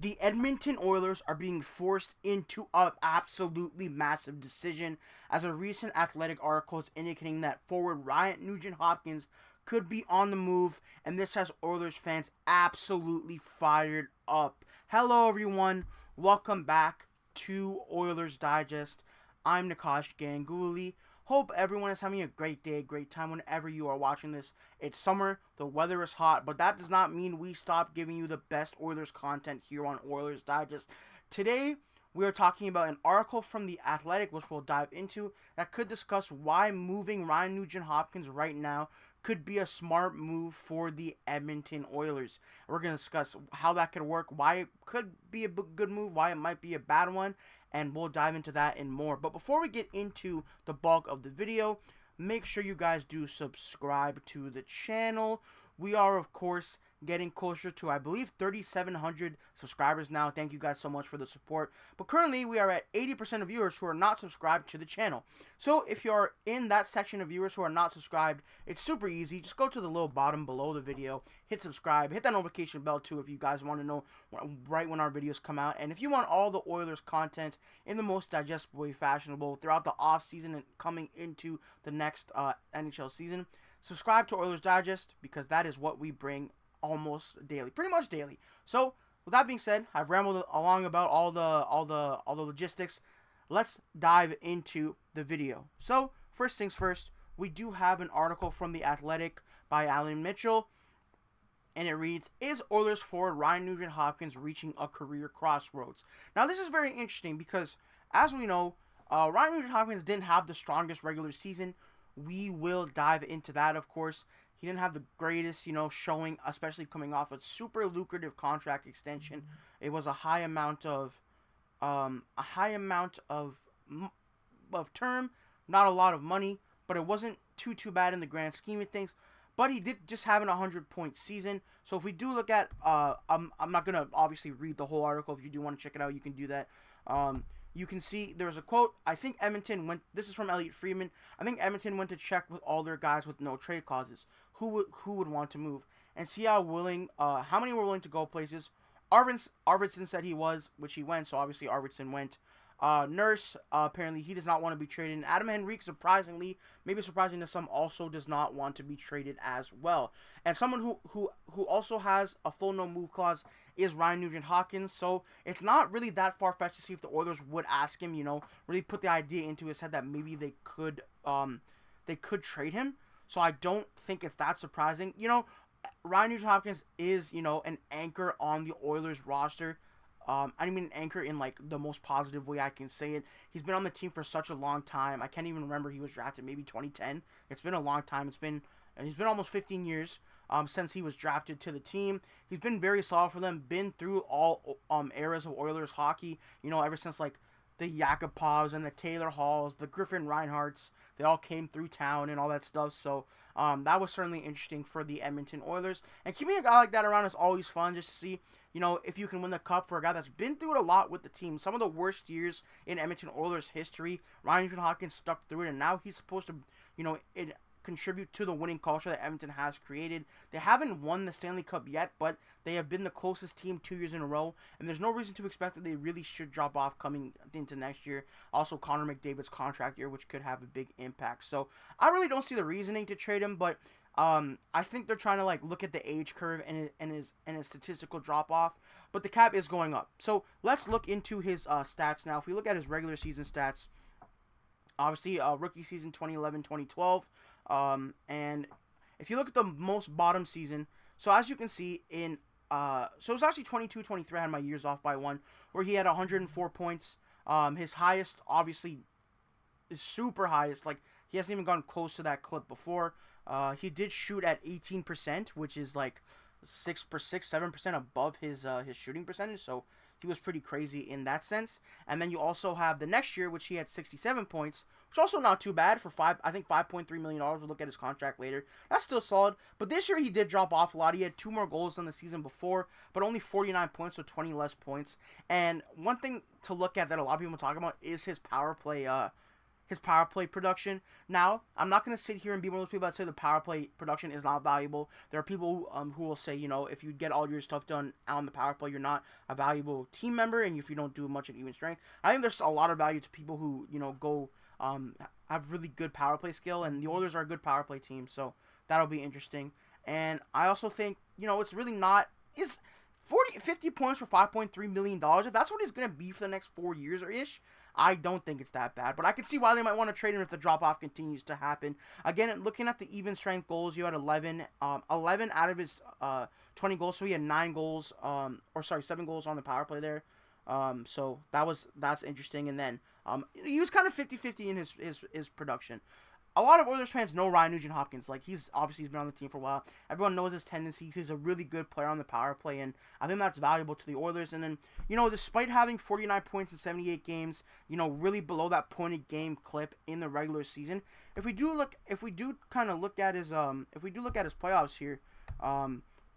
The Edmonton Oilers are being forced into an absolutely massive decision, as a recent Athletic article is indicating that forward Ryan Nugent-Hopkins could be on the move, and this has Oilers fans absolutely fired up. Hello everyone, welcome back to Oilers Digest. I'm Nikash Ganguli. Hope everyone is having a great day, great time whenever you are watching this. It's summer, the weather is hot, but that does not mean we stop giving you the best Oilers content here on Oilers Digest. Today, we are talking about an article from The Athletic, which we'll dive into, that could discuss why moving Ryan Nugent-Hopkins right now could be a smart move for the Edmonton Oilers. We're going to discuss how that could work, why it could be a good move, why it might be a bad one, and we'll dive into that and more. But before we get into the bulk of the video, make sure you guys do subscribe to the channel. We are, of course, getting closer to, I believe, 3,700 subscribers now. Thank you guys so much for the support. But currently, we are at 80% of viewers who are not subscribed to the channel. So if you're in that section of viewers who are not subscribed, it's super easy. Just go to the little bottom below the video, hit subscribe, hit that notification bell too if you guys want to know right when our videos come out. And if you want all the Oilers content in the most digestible way fashionable throughout the off season and coming into the next NHL season, subscribe to Oilers Digest, because that is what we bring almost daily, pretty much daily. So with that being said, I've rambled along about all the logistics. Let's dive into the video. So first things first, we do have an article from The Athletic by Alan Mitchell, and it reads, "Is Oilers forward Ryan Nugent-Hopkins reaching a career crossroads?" Now this is very interesting because, as we know, Ryan Nugent-Hopkins didn't have the strongest regular season. We will dive into that, of course. He didn't have the greatest, showing, especially coming off a super lucrative contract extension. It was a high amount of term, not a lot of money, but it wasn't too bad in the grand scheme of things. But he did just have an 100-point season. So if we do look at, I'm not gonna obviously read the whole article. If you do want to check it out, you can do that. You can see there's a quote. I think Edmonton went. This is from Elliot Friedman. I think Edmonton went to check with all their guys with no trade clauses. Who would want to move and see how many were willing to go places. Arvidsson said he was, which he went. So obviously Arvidsson went. Nurse apparently he does not want to be traded. And Adam Henrique, surprisingly, maybe surprising to some, also does not want to be traded as well. And someone who also has a full no move clause is Ryan Nugent-Hopkins. So it's not really that far fetched to see if the Oilers would ask him, really put the idea into his head that maybe they could trade him. So I don't think it's that surprising. Ryan Nugent-Hopkins is, an anchor on the Oilers roster. I don't mean anchor in like the most positive way I can say it. He's been on the team for such a long time. I can't even remember he was drafted maybe 2010. It's been a long time. He's been almost 15 years since he was drafted to the team. He's been very solid for them. Been through all eras of Oilers hockey. Ever since like the Yakupovs and the Taylor Halls, the Griffin Reinhardts, they all came through town and all that stuff. So that was certainly interesting for the Edmonton Oilers. And keeping a guy like that around is always fun, just to see, if you can win the cup for a guy that's been through it a lot with the team. Some of the worst years in Edmonton Oilers history, Ryan Nugent-Hopkins stuck through it, and now he's supposed to, contribute to the winning culture that Edmonton has created. They haven't won the Stanley Cup yet, but they have been the closest team 2 years in a row, and there's no reason to expect that they really should drop off coming into next year. Also, Connor McDavid's contract year, which could have a big impact. So I really don't see the reasoning to trade him, but I think they're trying to look at the age curve and his statistical drop off. But the cap is going up. So let's look into his stats now. If we look at his regular season stats, obviously, rookie season 2011-2012, and if you look at the most bottom season, so as you can see in, so it was actually 22-23, I had my years off by one, where he had 104 points. His highest, obviously, is super highest, he hasn't even gone close to that clip before. He did shoot at 18%, which is 7% above his shooting percentage, so he was pretty crazy in that sense. And then you also have the next year, which he had 67 points, which also not too bad for $5.3 million. We'll look at his contract later. That's still solid. But this year he did drop off a lot. He had 2 more goals than the season before, but only 49 points, so 20 less points. And one thing to look at that a lot of people talk about is his power play his power play production. Now, I'm not going to sit here and be one of those people that say the power play production is not valuable. There are people who will say, if you get all your stuff done on the power play, you're not a valuable team member, and if you don't do much at even strength. I think there's a lot of value to people who, go have really good power play skill, and the Oilers are a good power play team, so that'll be interesting. And I also think, it's really not... Is 50 points for $5.3 million, if that's what he's going to be for the next 4 years or ish, I don't think it's that bad. But I can see why they might want to trade him if the drop-off continues to happen. Again, looking at the even strength goals, you had 11 out of his 20 goals, so he had 7 goals on the power play there. So that's interesting. And then he was kind of 50-50 in his production. A lot of Oilers fans know Ryan Nugent-Hopkins. Like, he's been on the team for a while. Everyone knows his tendencies. He's a really good player on the power play, and I think that's valuable to the Oilers. And then, despite having 49 points in 78 games, really below that point-a-game clip in the regular season, if we do look at his playoffs here,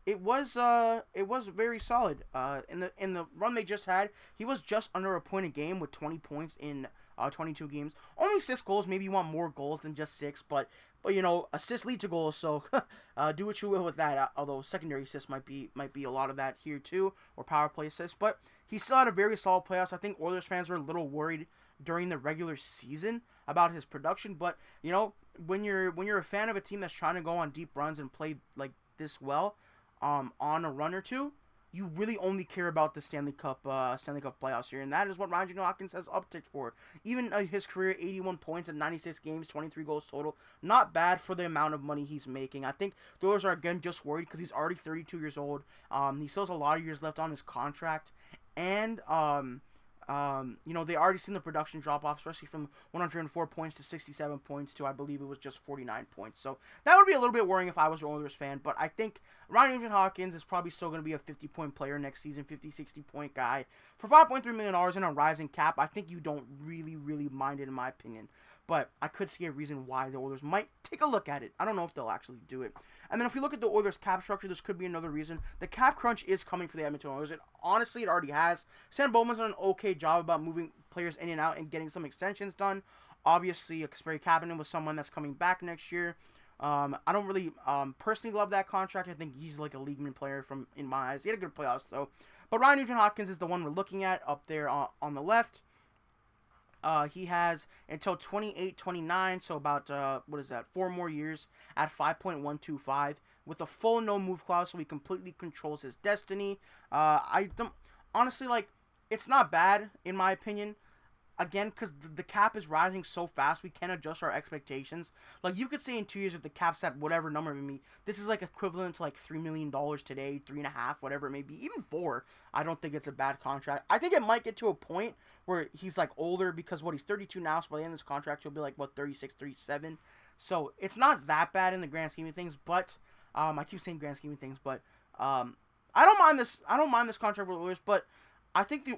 it was very solid. In the run they just had, he was just under a point a game with 20 points in 22 games. Only 6 goals. Maybe you want more goals than just 6, but assists lead to goals, so do what you will with that. Although secondary assists might be a lot of that here too, or power play assists. But he still had a very solid playoffs. I think Oilers fans were a little worried during the regular season about his production, but when you're a fan of a team that's trying to go on deep runs and play like this well, on a run or two, you really only care about the Stanley Cup playoffs here, and that is what Ryan Nugent-Hopkins has upticked for. Even his career, 81 points in 96 games, 23 goals total, not bad for the amount of money he's making. I think the Oilers are again just worried because he's already 32 years old. He still has a lot of years left on his contract, and they already seen the production drop off, especially from 104 points to 67 points to, I believe it was just 49 points. So that would be a little bit worrying if I was an Oilers fan, but I think Ryan Nugent-Hopkins is probably still going to be a 50-point player next season, 50, 60-point guy. For $5.3 million in a rising cap, I think you don't really, really mind it, in my opinion. But I could see a reason why the Oilers might take a look at it. I don't know if they'll actually do it. And then if we look at the Oilers' cap structure, this could be another reason. The cap crunch is coming for the Edmonton Oilers. Honestly, it already has. Stan Bowman's done an okay job about moving players in and out and getting some extensions done. Obviously, Kasperi Kapanen was someone that's coming back next year. I don't really personally love that contract. I think he's like a league-man player in my eyes. He had a good playoffs, though. But Ryan Nugent-Hopkins is the one we're looking at up there on the left. He has until 28-29, so about, 4 more years at 5.125 with a full no-move clause, so he completely controls his destiny. Honestly, it's not bad, in my opinion. Again, because the cap is rising so fast, we can't adjust our expectations. Like, you could say in 2 years, if the cap's at whatever number it may be, this is, equivalent to, $3 million today, 3.5, whatever it may be, even 4. I don't think it's a bad contract. I think it might get to a point where he's, older, because, he's 32 now, so by the end of this contract, he'll be, 36, 37. So, it's not that bad in the grand scheme of things, but, I keep saying grand scheme of things, but, I don't mind this contract with the Oilers, but I think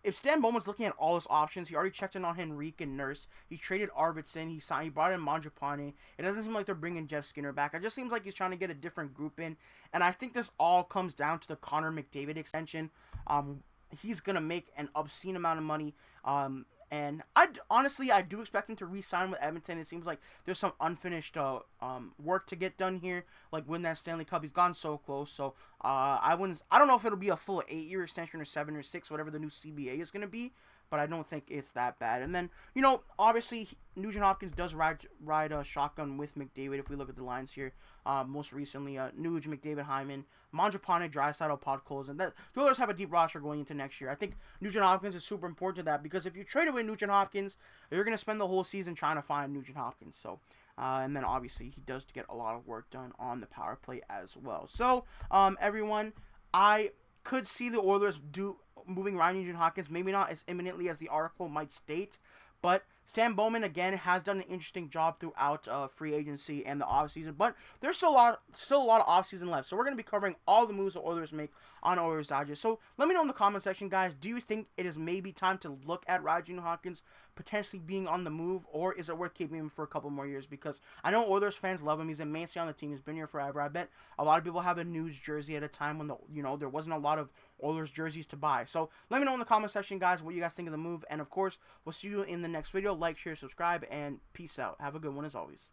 if Stan Bowman's looking at all his options, he already checked in on Henrique and Nurse. He traded Arvidsson. He brought in Mangiapane. It doesn't seem like they're bringing Jeff Skinner back. It just seems like he's trying to get a different group in. And I think this all comes down to the Connor McDavid extension. He's going to make an obscene amount of money. And I do expect him to re-sign with Edmonton. It seems like there's some unfinished work to get done here. Win that Stanley Cup. He's gone so close. So I don't know if it'll be a full 8-year extension or 7 or 6, whatever the new CBA is going to be. But I don't think it's that bad. And then, obviously, Nugent-Hopkins does ride a shotgun with McDavid. If we look at the lines here, most recently, Nuge, McDavid, Hyman, Mangiapane, Draisaitl, Podkolzin, and the Oilers have a deep roster going into next year. I think Nugent-Hopkins is super important to that, because if you trade away Nugent-Hopkins, you're going to spend the whole season trying to find Nugent-Hopkins. So, and then obviously he does get a lot of work done on the power play as well. So, everyone, I could see the Oilers moving Ryan Nugent-Hopkins, maybe not as imminently as the article might state, but Stan Bowman, again, has done an interesting job throughout free agency and the offseason, but there's still a lot of offseason left, so we're going to be covering all the moves the Oilers make on Oilers Digest. So let me know in the comment section, guys, do you think it is maybe time to look at Ryan Nugent-Hopkins potentially being on the move, or is it worth keeping him for a couple more years? Because I know Oilers fans love him. He's a mainstay on the team. He's been here forever. I bet a lot of people have a News jersey at a time when there wasn't a lot of Oilers jerseys to buy. So let me know in the comment section, guys, what you guys think of the move. And of course, we'll see you in the next video. Like, share, subscribe, and peace out. Have a good one as always.